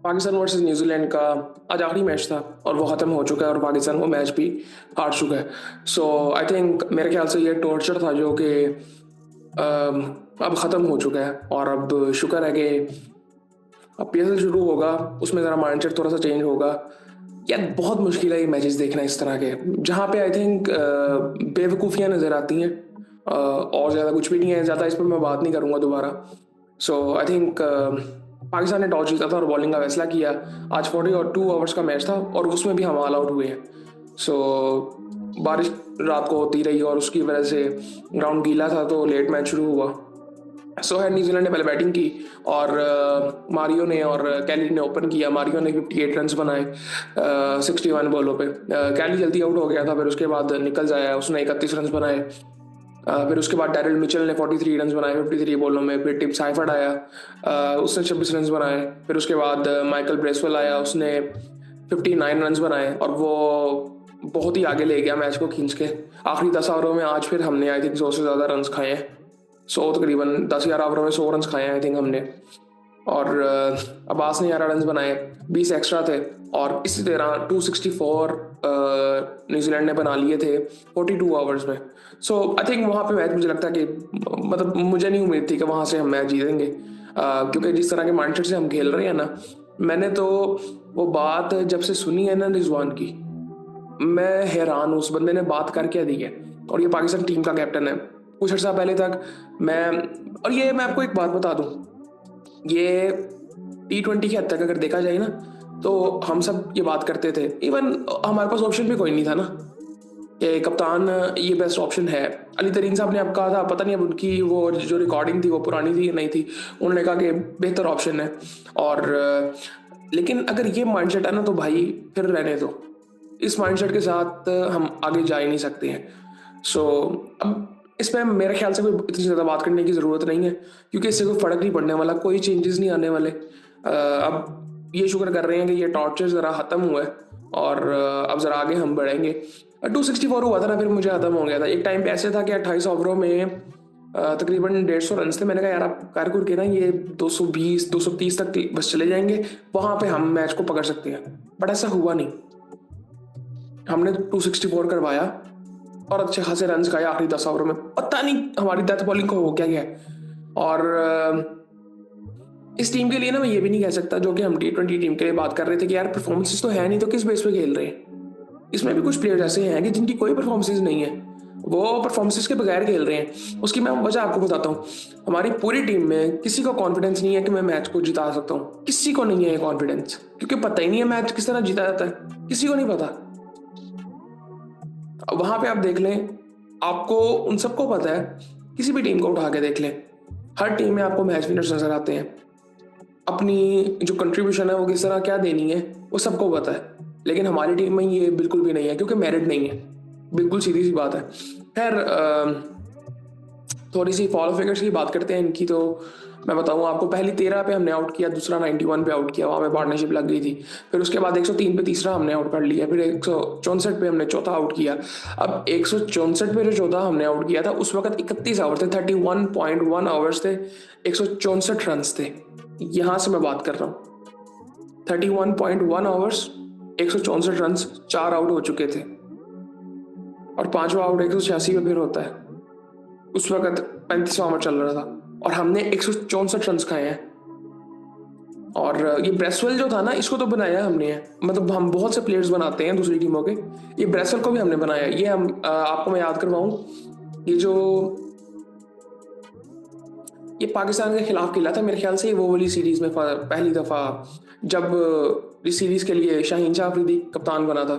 Pakistan versus New Zealand का आज आखिरी मैच था और वो ख़त्म हो चुका है और पाकिस्तान वो मैच भी हार चुका है। सो आई थिंक मेरे ख्याल से ये टॉर्चर था जो कि अब ख़त्म हो चुका है और अब शुक्र है कि अब पीएसएल शुरू होगा, उसमें ज़रा माइंडसेट थोड़ा सा चेंज होगा। यार बहुत मुश्किल है ये मैचेस देखना इस तरह के, जहाँ पे आई थिंक बेवकूफ़ियाँ नज़र आती हैं। और ज़्यादा कुछ भी नहीं है, ज़्यादा इस पर मैं बात नहीं करूँगा दोबारा। सो आई थिंक पाकिस्तान ने टॉस जीता था और बॉलिंग का फैसला किया। आज 42 ओवर्स का मैच था और उसमें भी हम ऑल आउट हुए हैं। सो बारिश रात को होती रही और उसकी वजह से ग्राउंड गीला था तो लेट मैच शुरू हुआ। सो है न्यूजीलैंड ने पहले बैटिंग की और मारियो ने और कैली ने ओपन किया। मारियो ने 58 रन्स बनाए 61 बॉलों पे। कैली जल्दी आउट हो गया था, फिर उसके बाद निकल आया, उसने 31 रन्स बनाए। फिर उसके बाद डैरिल मिचेल ने 43 रन्स बनाए 53 बॉलों में। फिर टिम साइफर्ड आया, उसने 26 रन्स बनाए। फिर उसके बाद माइकल ब्रेसवेल आया, उसने 59 रन्स बनाए और वो बहुत ही आगे ले गया मैच को खींच के। आखिरी 10 ओवरों में आज फिर हमने आई थिंक 100 से ज़्यादा रन्स खाए हैं। 100 तकरीबन 10-11 ओवरों में 100 रन्स खाए हैं आई थिंक हमने। और अब्बास ने 11 रन्स बनाए, 20 एक्स्ट्रा थे। और इसी तरह 264 न्यूजीलैंड ने बना लिए थे 42 आवर्स में। सो आई थिंक वहाँ पे मैच मुझे लगता है कि मतलब मुझे नहीं उम्मीद थी कि वहाँ से हम मैच जीतेंगे, क्योंकि जिस तरह के माइंडसेट से हम खेल रहे हैं ना, मैंने तो वो बात जब से सुनी है ना रिजवान की, मैं हैरान हूँ उस बंदे ने बात कर क्या दी है। और ये पाकिस्तान टीम का कैप्टन है। कुछ अर्सा पहले तक मैं और ये मैं आपको एक बात बता दूं, ये T20 के हद तक अगर देखा जाए ना, तो हम सब ये बात करते थे। इवन हमारे पास ऑप्शन भी कोई नहीं था ना कि कप्तान ये बेस्ट ऑप्शन है। अली तरीन साहब ने अब कहा था, पता नहीं अब उनकी वो जो रिकॉर्डिंग थी वो पुरानी थी या नहीं थी, उन्होंने कहा कि बेहतर ऑप्शन है। और लेकिन अगर ये माइंडसेट है ना तो भाई फिर रहने दो। इस माइंडसेट के साथ हम आगे जा ही नहीं सकते हैं। सो अब इसमें मेरे ख्याल से कोई इतनी ज़्यादा बात करने की ज़रूरत नहीं है, क्योंकि इससे कोई फ़र्क नहीं पड़ने वाला, कोई चेंजेस नहीं आने वाले। अब ये शुक्र कर रहे हैं कि ये टॉर्चर ज़रा ख़त्म हुआ है और अब ज़रा आगे हम बढ़ेंगे। 264 हुआ था ना, फिर मुझे ख़त्म हो गया था। एक टाइम पे ऐसे था कि 28 ओवरों में तकरीबन 150 रन थे। मैंने कहा यार आप कर कुर के ना ये 220 230 तक बस चले जाएंगे, वहाँ पे हम मैच को पकड़ सकते हैं। बट ऐसा हुआ नहीं। हमने 264 करवाया और अच्छे खासे रन खाए आखिरी 10 ओवरों में। पता नहीं हमारी डेथ बॉलिंग को हो क्या गया है। और इस टीम के लिए ना मैं ये भी नहीं कह सकता, जो कि हम T20 टीम के लिए बात कर रहे थे, कि यार परफॉर्मेंसेस तो है नहीं तो किस बेस पे खेल रहे हैं। इसमें भी कुछ प्लेयर्स ऐसे हैं कि जिनकी कोई परफॉर्मेंसेस नहीं है, वो परफॉर्मेंसेस के बगैर खेल रहे हैं। उसकी मैं वजह आपको बताता हूँ। हमारी पूरी टीम में किसी को कॉन्फिडेंस नहीं है कि मैं मैच को जिता सकता हूँ। किसी को नहीं है ये कॉन्फिडेंस, क्योंकि पता ही नहीं है मैच किस तरह जीता जाता है, किसी को नहीं पता। वहां पे आप देख लें, आपको उन सबको पता है। किसी भी टीम को उठा के देख लें, हर टीम में आपको मैच विनर्स नजर आते हैं। अपनी जो कंट्रीब्यूशन है वो किस तरह क्या देनी है वो सबको पता है। लेकिन हमारी टीम में ये बिल्कुल भी नहीं है, क्योंकि मेरिट नहीं है। बिल्कुल सीधी सी बात है। खैर थोड़ी सी फॉलो फिगर्स की बात करते हैं इनकी। तो मैं बताऊं आपको, पहली 13 पे हमने आउट किया, दूसरा 91 पे आउट किया, वहाँ पे पार्टनरशिप लग गई थी। फिर उसके बाद 103 पे तीसरा हमने आउट कर लिया, फिर 164 पे हमने चौथा आउट किया। अब 164 पे जो चौथा हमने आउट किया था उस वक्त 31 आवर थे, 31.1 आवर्स थे, 164 रन थे। यहाँ से मैं बात कर रहा हूँ 31.1 आवर्स, 164 रन, 4 आउट हो चुके थे। और पांचवा आउट 186 पे फिर होता है। उस वक्त 35वां ओवर चल रहा था और हमने 164 रन खाए हैं। और ये ब्रेसवेल जो था ना, इसको तो बनाया हमने है। मतलब हम बहुत से प्लेयर्स बनाते हैं दूसरी टीमों के, ये ब्रेसवेल को भी हमने बनाया। ये हम आपको मैं याद करवाऊं, ये जो ये पाकिस्तान के खिलाफ खेला था, मेरे ख्याल से वो वाली सीरीज में पहली दफा जब इस सीरीज के लिए शाहीन शाह अफरीदी कप्तान बना था,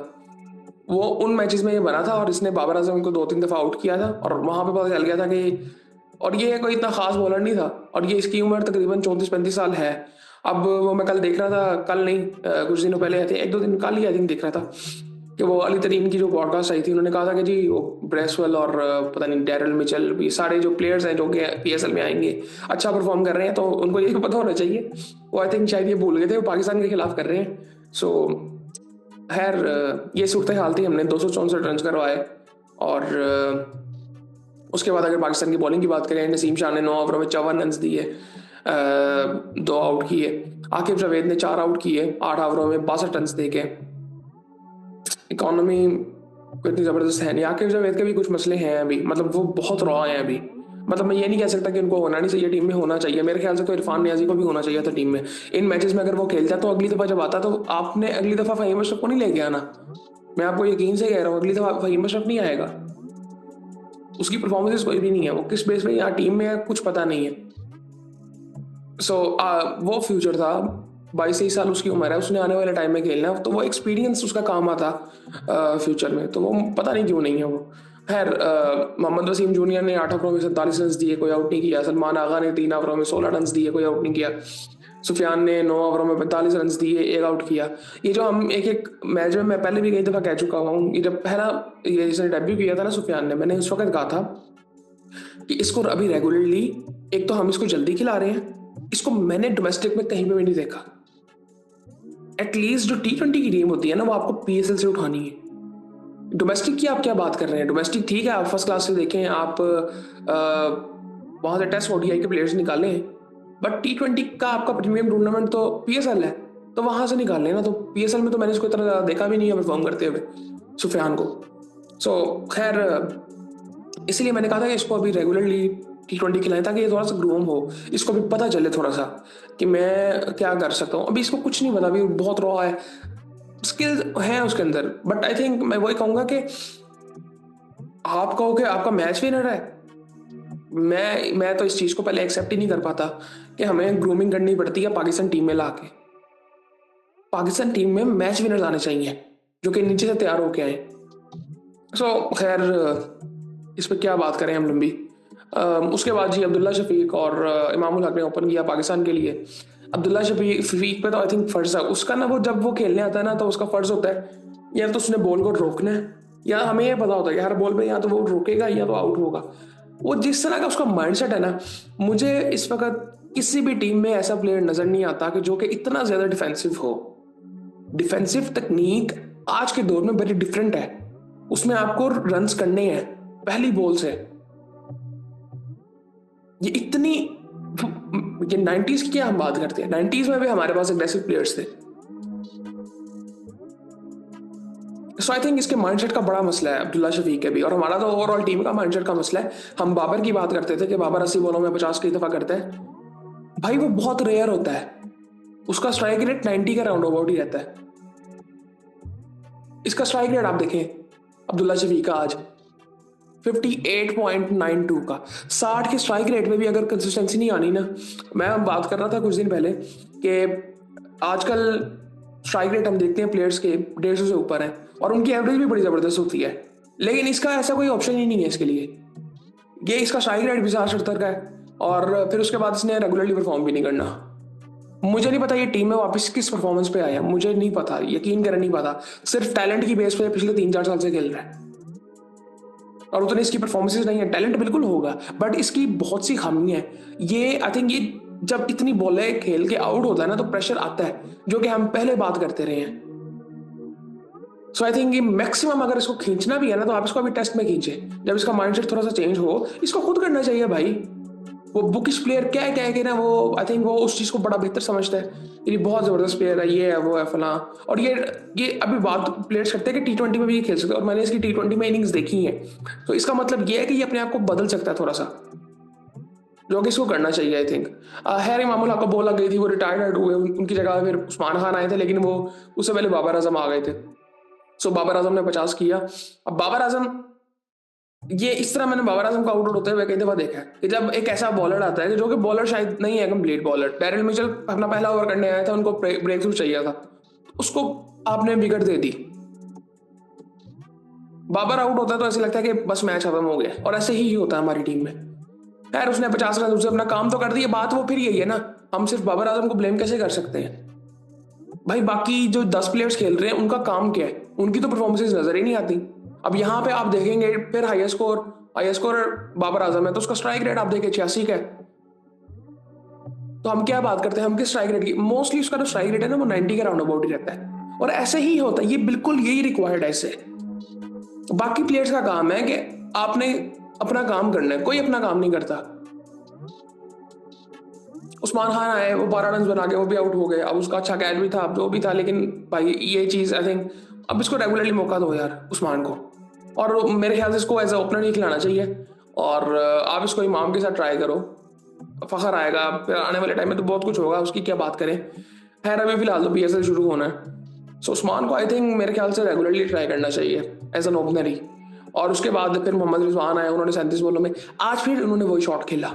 वो उन मैचेस में ये बना था। और इसने बाबर आजम को 2-3 दफा आउट किया था और वहां पे पता चल गया था कि, और ये कोई इतना खास बॉलर नहीं था और ये इसकी उम्र तकरीबन 34-35 साल है। अब वो मैं कल देख रहा था, कल नहीं कुछ दिनों पहले, थे 1-2 दिन कल ही आई थिंक देख रहा था कि वो अली तरीन की जो पॉडकास्ट आई थी, उन्होंने कहा था कि जी वो ब्रेसवेल और पता नहीं डैरिल मिचेल, ये सारे जो प्लेयर्स हैं जो कि पीएसएल में आएंगे अच्छा परफॉर्म कर रहे हैं, तो उनको ये पता होना चाहिए। वो आई थिंक शायद ये भूल गए थे, वो पाकिस्तान के खिलाफ कर रहे हैं। सो खैर ये सूरत हाल थी। हमने 264 रन करवाए। और उसके बाद अगर पाकिस्तान की बॉलिंग की बात करें, नसीम शाह ने 9 ओवरों में 54 रन दिए, 2 आउट किए। आकिब जावेद ने 4 आउट किए 8 ओवरों में 62 रन दे के। इकोनॉमी कोई इतनी ज़बरदस्त है नहीं। आकिब जावेद के भी कुछ मसले हैं अभी, मतलब वो बहुत रॉ हैं अभी। मतलब मैं ये नहीं कह सकता कि उनको होना नहीं चाहिए, टीम में होना चाहिए। मेरे ख्याल से तो इरफान नियाजी को भी होना चाहिए था टीम में। इन मैचेस में अगर वो खेलता तो अगली दफ़ा जब आता तो आपने अगली दफ़ा फ़हीम अशरफ को नहीं लेके आना। मैं आपको यकीन से कह रहा हूँ अगली दफ़ा फ़हीम अशरफ नहीं आएगा। उसकी परफॉर्मेंस कोई भी नहीं है, वो किस बेस पे यहाँ टीम में है कुछ पता नहीं है। वो फ्यूचर था, 22-23 साल उसकी उम्र है, उसने आने वाले टाइम में खेलना है, तो वो एक्सपीरियंस उसका काम आता फ्यूचर में। तो वो पता नहीं क्यों नहीं है वो। खैर, मोहम्मद वसीम जूनियर ने 8 ओवरों में 47 रन दिए, कोई आउट नहीं किया। सलमान आगा ने 3 ओवरों में 16 रन दिए, कोई आउट नहीं किया। सुफियान ने 9 ओवरों में 45 रन दिए, 1 आउट किया। ये जो हम एक मैच में, मैं पहले भी कई दफ़ा कह चुका हूँ, ये जब पहला ये इसने डेब्यू किया था ना सुफियान ने, मैंने उस वक्त कहा था कि इसको अभी रेगुलरली, एक तो हम इसको जल्दी खिला रहे हैं, इसको मैंने डोमेस्टिक में कहीं पे भी नहीं देखा। एटलीस्ट जो T20 की गेम होती है ना, वो आपको PSL से उठानी है। डोमेस्टिक की आप क्या बात कर रहे हैं? डोमेस्टिक ठीक है, आप फर्स्ट क्लास से देखें, आप वहाँ से टेस्ट ODI के प्लेयर्स निकालें, बट T20 का आपका प्रीमियम टूर्नामेंट तो PSL है, तो वहाँ से निकाल लेना। तो PSL में तो मैंने इसको इतना ज़्यादा देखा भी नहीं है परफॉर्म करते हुए, सुफियान को। खैर, इसलिए मैंने कहा था कि इसको अभी रेगुलरली T20 खिलाएं, ताकि ये थोड़ा सा ग्रूम हो, इसको भी पता चले थोड़ा सा कि मैं क्या कर सकता हूँ। अभी इसको कुछ नहीं पता, अभी बहुत रॉ है, स्किल्स हैं उसके अंदर, बट आई थिंक मैं वही कहूँगा कि आप कहो कि आपका मैच विनर है। मैं तो इस चीज़ को पहले एक्सेप्ट ही नहीं कर पाता कि हमें ग्रूमिंग करनी पड़ती है पाकिस्तान टीम में लाके। पाकिस्तान टीम में मैच विनर आने चाहिए जो कि नीचे से तैयार होके आए। खैर, इस पर क्या बात करें हम लंबी। उसके बाद जी अब्दुल्ला शफीक और इमामुल हक ने ओपन किया पाकिस्तान के लिए। अब्दुल्ला शफीक पे तो आई थिंक फर्ज है उसका ना, वो जब वो खेलने आता है ना, तो उसका फर्ज होता है या तो उसने बॉल को रोकना है, या हमें ये पता होता है कि हर बॉल पे या तो वो रोकेगा या तो आउट होगा। वो जिस तरह का उसका माइंडसेट है ना, मुझे इस वक्त किसी भी टीम में ऐसा प्लेयर नजर नहीं आता कि जो कि इतना ज्यादा डिफेंसिव हो। डिफेंसिव तकनीक आज के दौर में बड़ी डिफरेंट है, उसमें आपको रन्स करने हैं पहली बॉल से। ये इतनी, ये 90s की क्या हम बात करते हैं, 90s में भी हमारे पास एग्रेसिव प्लेयर्स थे। सो आई थिंक इसके माइंडसेट का बड़ा मसला है अब्दुल्ला शफीक के भी, और हमारा तो ओवरऑल टीम का माइंडसेट का मसला है। हम बाबर की बात करते थे कि बाबर 80 बॉलों में 50 कई दफा करता है, भाई वो बहुत रेयर होता है। उसका स्ट्राइक रेट 90 का राउंड अबाउट ही रहता है। इसका स्ट्राइक रेट आप देखें अब्दुल्ला शफीक का आज 58.92 का। 60 के स्ट्राइक रेट में भी अगर कंसिस्टेंसी नहीं आनी ना, मैं बात कर रहा था कुछ दिन पहले कि आजकल स्ट्राइक रेट हम देखते हैं प्लेयर्स के 150 से ऊपर है, और उनकी एवरेज भी बड़ी ज़बरदस्त होती है, लेकिन इसका ऐसा कोई ऑप्शन ही नहीं है इसके लिए। ये इसका स्ट्राइक रेट भी 60-70 का है, और फिर उसके बाद इसने रेगुलरली परफॉर्म भी नहीं करना। मुझे नहीं पता ये टीम में वापस किस परफॉर्मेंस पे आया, मुझे नहीं पता, यकीन करें नहीं पता। सिर्फ टैलेंट की बेस पे पिछले 3-4 साल से खेल रहा है, और उतनी इसकी परफॉर्मेंसेज नहीं है। टैलेंट बिल्कुल होगा, बट इसकी बहुत सी खामी है। ये आई थिंक, ये जब इतनी बॉलें खेल के आउट होता है ना, तो प्रेशर आता है, जो कि हम पहले बात करते रहे हैं। आई थिंक ये मैक्सिमम अगर इसको खींचना भी है ना, तो आप इसको अभी टेस्ट में खींचे, जब इसका माइंडसेट थोड़ा सा चेंज हो। इसको खुद करना चाहिए भाई। वो बुकिश प्लेयर क्या है कि ना, वो आई थिंक वो उस चीज़ को बड़ा बेहतर समझता है। ये बहुत ज़बरदस्त प्लेयर है, ये है वो है फलां। और ये अभी बात प्लेयर्स करते हैं कि T20 में भी ये खेल सकते हैं, और मैंने इसकी T20 में इनिंग्स देखी हैं, तो इसका मतलब ये है कि ये अपने आप को बदल सकता है थोड़ा सा, जो कि इसको करना चाहिए आई थिंक। हैरी मामूल को बॉल लग गई थी, वो रिटायर्ड हुए, उनकी जगह फिर उस्मान खान आए थे, लेकिन वो उससे पहले बाबर आजम आ गए थे। बाबर आजम ने 50 किया। अब बाबर आजम, ये इस तरह मैंने बाबर आजम को आउट होते हुए कई दफा देखा है कि जब एक ऐसा बॉलर आता है कि जो कि बॉलर शायद नहीं है कंप्लीट बॉलर, डैरिल मिचेल अपना पहला ओवर करने आया था, उनको ब्रेक थ्रू चाहिए था, उसको आपने विकेट दे दी। बाबर आउट होता है तो ऐसे लगता है कि बस मैच खत्म हो गया, और ऐसे ही होता है हमारी टीम में। यार उसने 50 रन उससे अपना काम तो कर दिया, बात वो फिर यही है ना, हम सिर्फ बाबर आजम को ब्लेम कैसे कर सकते हैं भाई? बाकी जो 10 प्लेयर्स खेल रहे हैं उनका काम क्या है? उनकी तो परफॉर्मेंसेज नजर ही नहीं आती। अब यहाँ पे आप देखेंगे फिर हाईएस्ट स्कोर बाबर आजम है, तो उसका स्ट्राइक रेट आप देखें 86 का है। तो हम क्या बात करते हैं, हम किस स्ट्राइक रेट की? मोस्टली उसका जो स्ट्राइक रेट है ना, वो 90 के राउंड अबाउट ही रहता है, और ऐसे ही होता है, ये बिल्कुल यही रिक्वायर्ड है इससे। बाकी प्लेयर्स का काम है कि आपने अपना काम करना है, कोई अपना काम नहीं करता। उस्मान खान आए, वो 12 रन बना के वो भी आउट हो गए। अब उसका अच्छा कैच भी था, जो भी था, लेकिन भाई ये चीज़ आई थिंक अब इसको रेगुलरली मौका दो यार उस्मान को। और मेरे ख्याल से इसको एज ए ओपनर ही खिलाना चाहिए। और आप इसको इमाम के साथ ट्राई करो, फ़खर आएगा फिर आने वाले टाइम में, तो बहुत कुछ होगा, उसकी क्या बात करें। खैर अभी फिलहाल तो PSL शुरू होना है, सो उस्मान को आई थिंक मेरे ख्याल से रेगुलरली ट्राई करना चाहिए एज एन ओपनर ही। और उसके बाद फिर मोहम्मद रिजवान आए, उन्होंने 37 बॉलों में आज फिर उन्होंने वही शॉट खेला।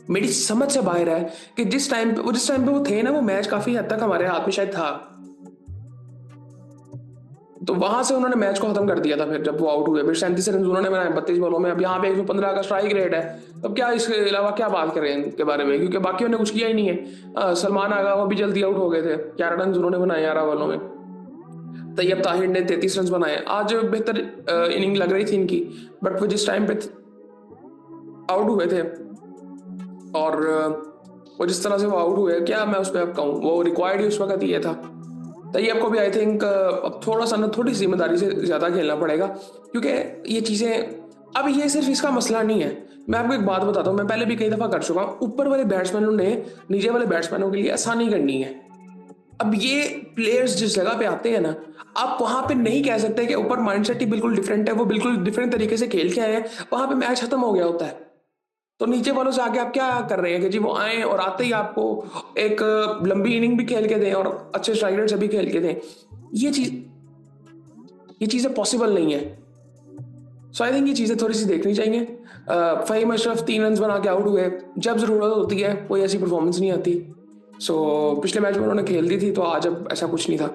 मेरी समझ से बाहर है कि जिस टाइम पे वो थे ना, वो मैच काफी हद तक हमारे हाथ में शायद था, तो वहां से उन्होंने मैच को खत्म कर दिया था। फिर जब वो आउट हुए, फिर 37 रन उन्होंने बनाए 32 बॉलों में। अब यहाँ पे 115 का स्ट्राइक रेट है, अब क्या इसके अलावा क्या बात करें इनके बारे में, क्योंकि बाकियों ने कुछ किया ही नहीं है। सलमान आगा वो भी जल्दी आउट हो गए थे, 11 रन उन्होंने बनाए 11 बॉलों में। तैयब ताहिर ने 33 रन बनाए। आज बेहतर इनिंग लग रही थी इनकी, बट वो जिस टाइम पे आउट हुए थे और वो जिस तरह से वो आउट हुए, क्या मैं उस पर अब कहूँ, वो रिक्वायर्ड ही उस वक्त ये था। तैयब को भी आई थिंक अब थोड़ा सा ना, थोड़ी जिम्मेदारी से ज़्यादा खेलना पड़ेगा, क्योंकि ये चीज़ें अब ये सिर्फ इसका मसला नहीं है। मैं आपको एक बात बताता हूँ, मैं पहले भी कई दफ़ा कर चुका हूँ, ऊपर वाले बैट्समैनों ने नीचे वाले बैट्समैनों के लिए आसानी करनी है। अब ये प्लेयर्स जिस जगह पे आते हैं ना, आप वहां पे नहीं कह सकते कि ऊपर माइंडसेट ही बिल्कुल डिफरेंट है, वो बिल्कुल डिफरेंट तरीके से खेल के आए हैं, वहां पे मैच खत्म हो गया होता है। तो नीचे वालों से आके आप क्या कर रहे हैं कि जी वो आए और आते ही आपको एक लंबी इनिंग भी खेल के दें और अच्छे स्ट्राइक रेट से भी खेल के दें। ये चीज ये चीजें पॉसिबल नहीं है। सो आई थिंक ये चीजें थोड़ी सी देखनी चाहिए। फ़हीम अशरफ 3 रन बना के आउट हुए, जब जरूरत होती है कोई ऐसी परफॉर्मेंस नहीं आती। सो पिछले मैच में उन्होंने खेल दी थी, तो आज अब ऐसा कुछ नहीं था।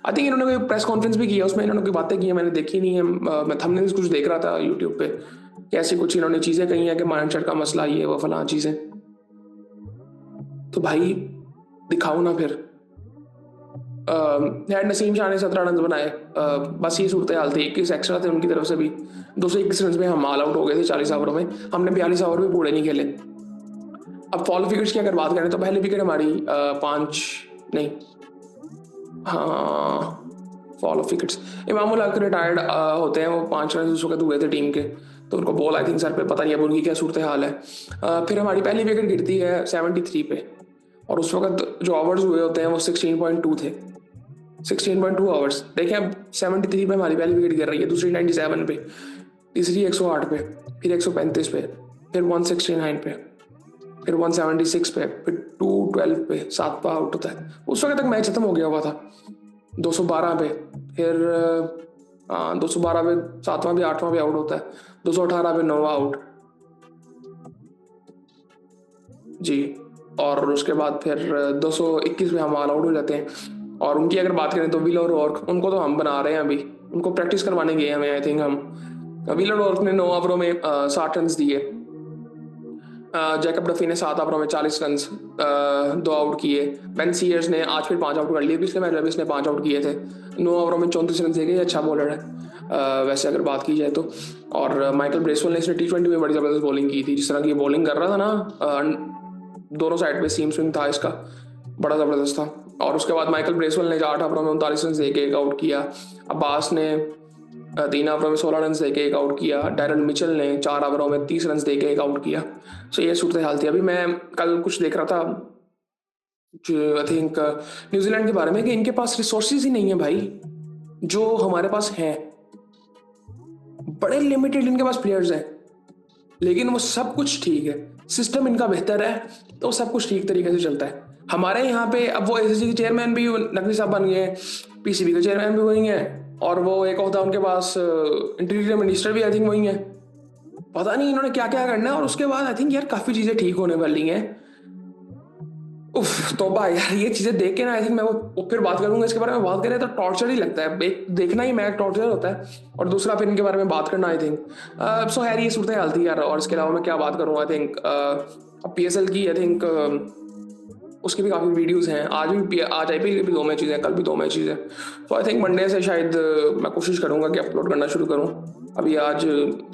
आई थिंक इन्होंने कोई प्रेस कॉन्फ्रेंस भी किया, उसमें इन्होंने कोई बातें की है, मैंने देखी नहीं है। मैं थंबनेल्स कुछ देख रहा था यूट्यूब पे, कैसी कुछ इन्होंने चीज़ें कही हैं कि माइंडसेट का मसला ये वो फलां चीज़ें। तो भाई दिखाओ ना फिर। नसीम शाह ने 17 रन बनाए, बस ये सूरत हाल थी। 21 एक्स्ट्रा थे उनकी तरफ से भी, 221 रन में हम ऑल आउट हो गए थे 40 ओवरों में। हमने 42 ओवर भी पूरे नहीं खेले। अब फॉलो विकेट्स की अगर बात करें तो पहली विकेट हमारी 5 नहीं, हाँ follow wickets, Imamul Haq retired होते हैं, वो 5 रन उस वक्त हुए थे टीम के, तो उनको बॉल आई थिंक सर पे, पता नहीं अब उनकी क्या सूरत हाल है। फिर हमारी पहली विकेट गिरती है 73 पे, और उस वक्त जो ओवर्स हुए होते हैं वो 16.2 थे, 16.2 आवर्स। देखें अब 73 पे हमारी पहली विकेट गिर रही है, दूसरी 97 पे, तीसरी 108 पे, फिर 135 पे, फिर 169 पे, फिर 176 पे, फिर 212 पे, 7 पे आउट होता है। उस वक्त तक मैच खत्म हो गया हुआ था। 212 पे, फिर 212 पे 7वां भी 8वां भी आउट होता है, 218 पे 9वां आउट जी। और उसके बाद फिर 221 पे हम ऑल आउट हो जाते हैं। और उनकी अगर बात करें तो विलर ऑर्क, उनको तो हम बना रहे हैं, अभी उनको प्रैक्टिस करवाने गए हमें आई थिंक हम। विलर ऑर्क ने 9 ओवरों में 60 रन दिए। जैकब डफी ने 7 ओवरों में 40 रन 2 आउट किए। बेन सीयर्स ने आज फिर 5 आउट कर लिए, पिछले मैच में इसने 5 आउट किए थे, 9 ओवरों में 34 रन देके, अच्छा बॉलर है वैसे अगर बात की जाए तो। और माइकल ब्रेसवेल ने इसने T20 में बड़ी ज़बरदस्त बॉलिंग की थी, जिस तरह की बॉलिंग कर रहा था ना, दोनों साइड पे सीम स्विंग था इसका, बड़ा ज़बरदस्त था। और उसके बाद माइकल ब्रेसवेल ने 8 ओवरों में 39 रन देके एक आउट किया। अब्बास ने 3 ओवरों में 16 रन देके एक आउट किया। डैरन मिचेल ने 4 ओवरों में 30 रन देके एक आउट किया। सो ये सूरत हाल थी। अभी मैं कल कुछ देख रहा था आई थिंक न्यूजीलैंड के बारे में, कि इनके पास रिसोर्सेज ही नहीं है भाई, जो हमारे पास हैं। बड़े लिमिटेड इनके पास प्लेयर्स हैं, लेकिन वो सब कुछ ठीक है, सिस्टम इनका बेहतर है, तो सब कुछ ठीक तरीके से चलता है। हमारे यहाँ पे अब वो एसएसजी के चेयरमैन भी नकवी साहब बन गए, पीसीबी के चेयरमैन भी वही हैं, और वो एक होता है उनके पास इंटीरियर मिनिस्टर भी आई थिंक वही है। पता नहीं इन्होंने क्या क्या करना है। और उसके बाद आई थिंक यार काफ़ी चीज़ें ठीक होने वाली हैं। उफ तो भाई यार ये चीज़ें देख के ना आई थिंक मैं वो फिर बात करूंगा इसके बारे में। बात करें तो टॉर्चर ही लगता है, एक देखना ही मैच टॉर्चर होता है, और दूसरा फिर इनके बारे में बात करना आई थिंक। सो यार ये सूरत हाल थी यार। और इसके अलावा मैं क्या बात करूँ, आई थिंक PSL की आई थिंक उसकी भी काफ़ी वीडियोस हैं। आज IPL की भी 2 मैचेस हैं, कल भी 2 मैचेस हैं। तो आई थिंक मंडे से शायद मैं कोशिश करूँगा कि अपलोड करना शुरू करूँ। अभी आज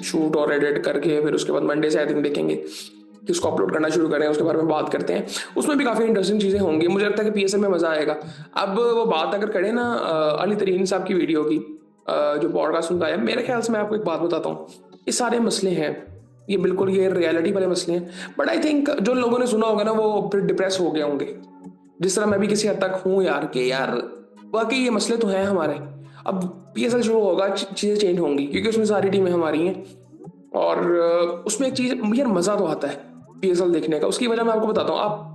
शूट और एडिट करके फिर उसके बाद मंडे से आई थिंक देखेंगे कि उसको अपलोड करना शुरू करें, उसके बारे में बात करते हैं। उसमें भी काफ़ी इंटरेस्टिंग चीज़ें होंगी, मुझे लगता है कि PSL में मज़ा आएगा। अब वो बात अगर करें ना अली तरीन साहब की वीडियो की, जो पॉडकास्ट उनका है, मेरे ख्याल से मैं आपको एक बात बताता हूँ, ये सारे मसले हैं, ये बिल्कुल ये रियलिटी वाले मसले हैं। बट आई थिंक जो लोगों ने सुना होगा ना वो फिर डिप्रेस हो गए होंगे, जिस तरह मैं भी किसी हद तक हूँ यार, कि यार वाकई ये मसले तो हैं हमारे। अब पीएसएल शुरू होगा, चीज़ें चेंज होंगी क्योंकि उसमें सारी टीमें हमारी हैं। और उसमें एक चीज़ यार, मज़ा तो आता है पीएसएल देखने का। उसकी वजह मैं आपको बताता हूँ। आप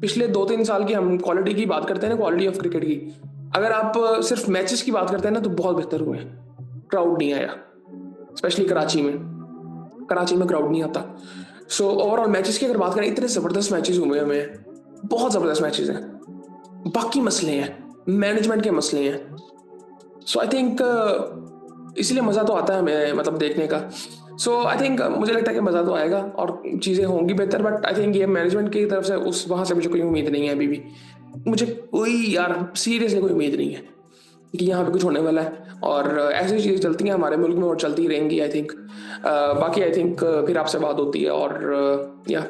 पिछले 2-3 साल की हम क्वालिटी की बात करते हैं ना, क्वालिटी ऑफ क्रिकेट की, अगर आप सिर्फ मैचेस की बात करते हैं ना तो बहुत बेहतर हुए हैं। क्राउड नहीं आया, स्पेशली कराची में। कराची में क्राउड नहीं आता। सो ओवरऑल मैचेस की अगर बात करें, इतने ज़बरदस्त मैचेस हुए हमें, बहुत ज़बरदस्त मैचेस हैं। बाकी मसले हैं, मैनेजमेंट के मसले हैं। सो आई थिंक इसलिए मज़ा तो आता है हमें मतलब देखने का। सो आई थिंक मुझे लगता है कि मज़ा तो आएगा और चीज़ें होंगी बेहतर। बट आई थिंक ये मैनेजमेंट की तरफ से उस वहाँ से मुझे कोई उम्मीद नहीं है अभी भी। मुझे कोई यार सीरियसली कोई उम्मीद नहीं है कि यहाँ पे कुछ होने वाला है। और ऐसी चीज़ें चलती हैं हमारे मुल्क में और चलती रहेंगी आई थिंक। बाकी आई थिंक फिर आपसे बात होती है और या